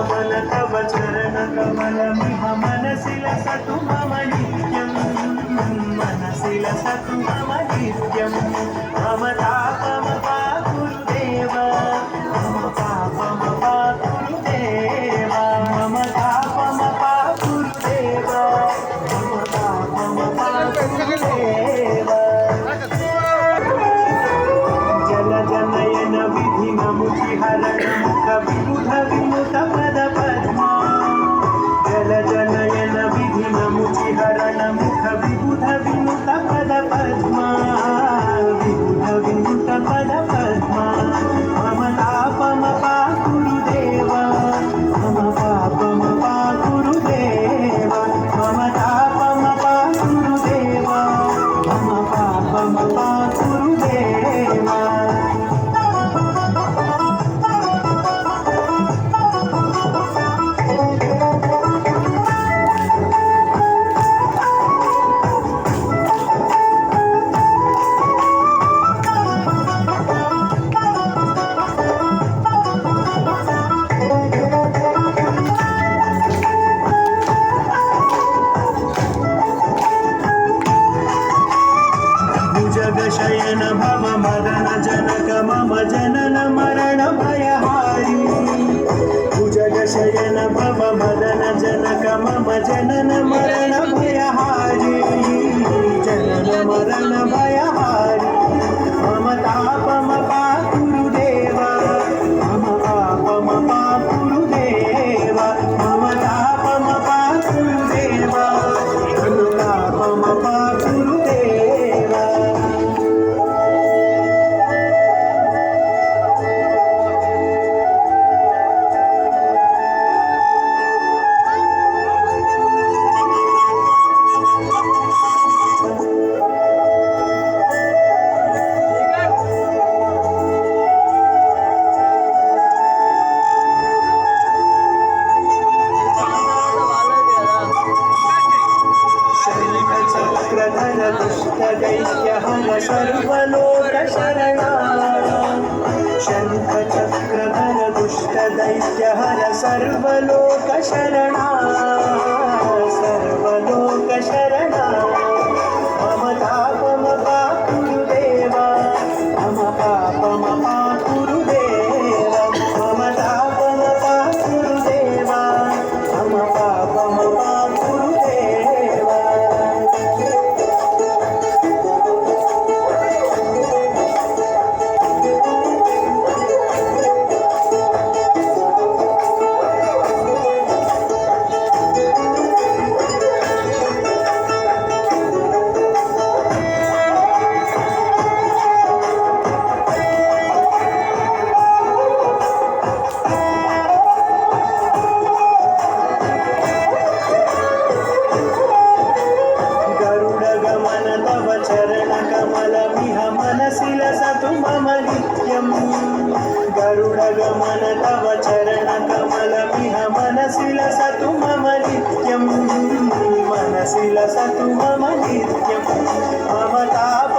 नमन तव चरण कमलमिह मनसि लसतु मम नित्यं मनसि लसतु मम नित्यं मम तापमपा गुरुदेव मम पापमपा गुरुदेव मम तापमपा गुरुदेव मम पापमपा गुरुदेव जलजनयन विधिनमुखिहरण मुख विबुध विमुख पद पद्मा जलजनयन विधिनमुखिहरण मुख विबुध विमुख पद पद्मा विबुध विमुख पद पद्मा मम तापमपा गुरुदेव मम पापमपा गुरुदेव मम तापमपा गुरुदेव मम पापमपा गुरुदेव जगशयन भव मदन जनक मम जनन मरण भयहारी भुजगशयन भव मदन जनक मम जनन मरण भयहारी जनन मरण भयहारी मम तापमपा गुरुदेव मम पापमपा गुरुदेव मम तापमपा गुरुदेव मम तापमपा गुरुदेव दैत्यहर सर्वलोक शरणा शङ्खचक्रधर दुष्ट दैत्यहर सर्वलोक शरणा सर्वलोक शरणा मम तापमपा गुरुदेव मम पापमपा गुरुदेव मम तापमपा गुरुदेव मम पापमपा गुरुदेव चरणकमलमिह मनसि लसतु मम नित्यं गरुडगमन तव चरणकमलमिह मनसि लसतु मम नित्यं मनसि लसतु मम नित्यं मम ताप